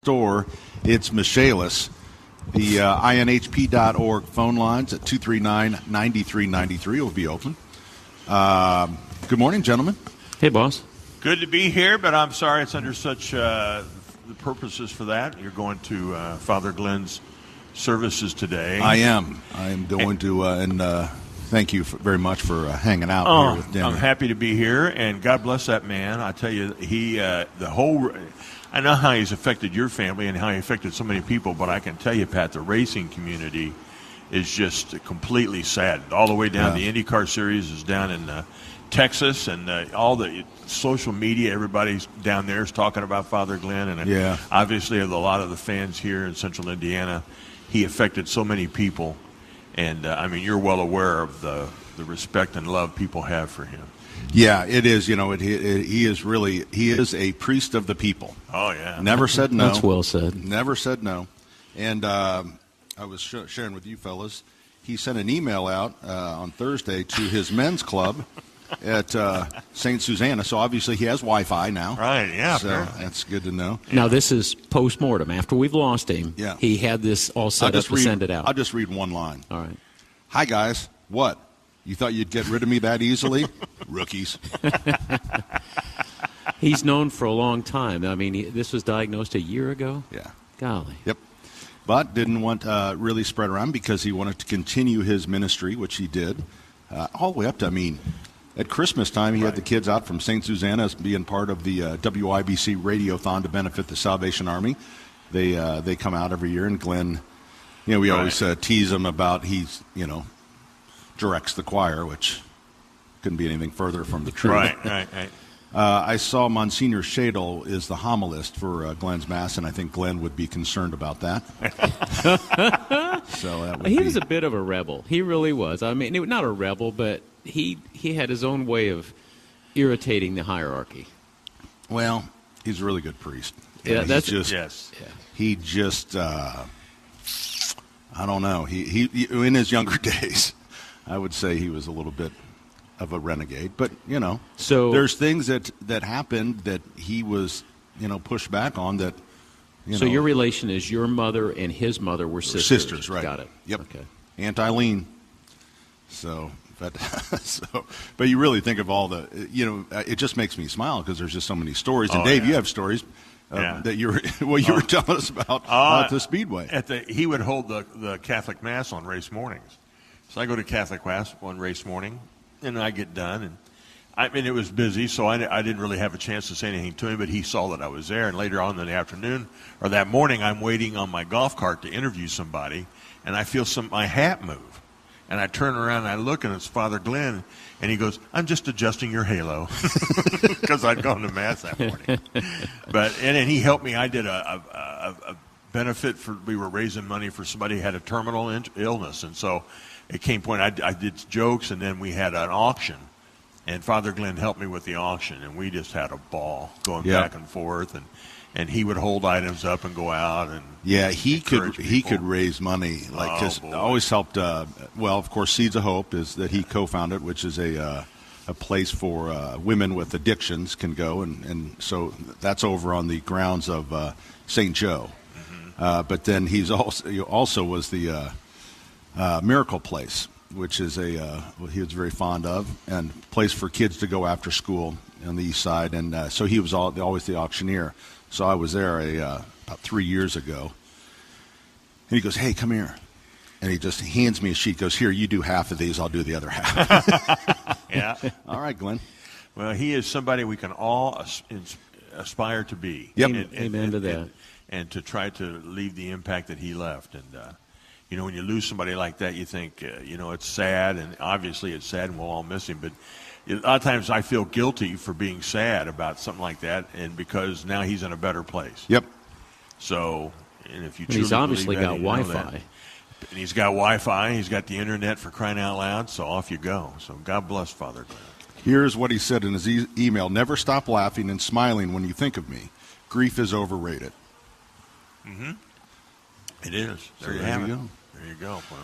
store, it's Michaelis. The inhp.org phone lines at 239-9393 will be open. Good morning, gentlemen. Hey, boss. Good to be here, but I'm sorry it's under such the purposes for that. You're going to Father Glenn's services today. I am going to, and thank you very much for hanging out here with Denny. I'm happy to be here, and God bless that man. I tell you, I know how he's affected your family and how he affected so many people, but I can tell you, Pat, the racing community is just completely saddened. All the way down, the IndyCar Series is down in Texas, and all the social media, everybody's down there is talking about Father Glenn, and obviously a lot of the fans here in central Indiana, he affected so many people, and I mean, you're well aware of the respect and love people have for him. Yeah, it is. You know, he is a priest of the people. Oh, yeah. Never said no. That's well said. Never said no. And I was sharing with you fellas, he sent an email out on Thursday to his men's club at St. Susanna. So obviously he has Wi-Fi now. Right, yeah. So that's good to know. Now this is post-mortem. After we've lost him, he had this all set up to send it out. I'll just read one line. All right. Hi, guys. What? You thought you'd get rid of me that easily? Rookies. He's known for a long time. I mean, this was diagnosed a year ago? Yeah. Golly. Yep. But didn't want really spread around because he wanted to continue his ministry, which he did, all the way up to, I mean, at Christmas time, he had the kids out from St. Susanna as being part of the WIBC Radiothon to benefit the Salvation Army. They come out every year, and Glenn, you know, we always tease him about he's, you know, directs the choir, which couldn't be anything further from the truth. Right. I saw Monsignor Shadle is the homilist for Glenn's Mass, and I think Glenn would be concerned about that. So that he was a bit of a rebel. He really was. I mean, not a rebel, but he had his own way of irritating the hierarchy. Well, he's a really good priest. Yeah, that's He just, I don't know. He in his younger days, I would say he was a little bit of a renegade, but you know, so there's things that happened that he was, you know, pushed back on that. So your relation is your mother and his mother were sisters. Sisters, right? Got it. Yep. Okay. Aunt Eileen. So, but but you really think of all the, you know, it just makes me smile because there's just so many stories. And Dave, you have stories. That you were telling us about at the Speedway. He would hold the Catholic Mass on race mornings. So I go to Catholic Mass one race morning, and I get done. And I mean, it was busy, so I didn't really have a chance to say anything to him, but he saw that I was there. And later on in the afternoon, or that morning, I'm waiting on my golf cart to interview somebody, and I feel my hat move. And I turn around and I look, and it's Father Glenn, and he goes, "I'm just adjusting your halo," because I'd gone to Mass that morning. And then he helped me. I did a benefit we were raising money for somebody who had a terminal illness, and so it came point I did jokes, and then we had an auction, and Father Glenn helped me with the auction, and we just had a ball going back and forth, and he would hold items up and go out and he could raise money, like cause always helped. Well, of course, Seeds of Hope is that he co-founded, which is a place for women with addictions can go, and so that's over on the grounds of St. Joe. But then he also was the Miracle Place, which is he was very fond of, and place for kids to go after school on the east side, and so he was always the auctioneer. So I was there about 3 years ago, and he goes, "Hey, come here," and he just hands me a sheet. Goes, "Here, you do half of these, I'll do the other half." Yeah. All right, Glenn. Well, he is somebody we can all aspire to be. Yep. Amen to that. And to try to leave the impact that he left. And you know, when you lose somebody like that, you think, you know, it's sad, and obviously it's sad, and we'll all miss him. But a lot of times I feel guilty for being sad about something like that, and because now he's in a better place. Yep. So, and if you he's obviously got Wi-Fi. And he's got Wi-Fi. He's got the internet, for crying out loud. So off you go. So God bless Father Glenn. Here's what he said in his email: "Never stop laughing and smiling when you think of me. Grief is overrated." It is. There you go. There you go. Well.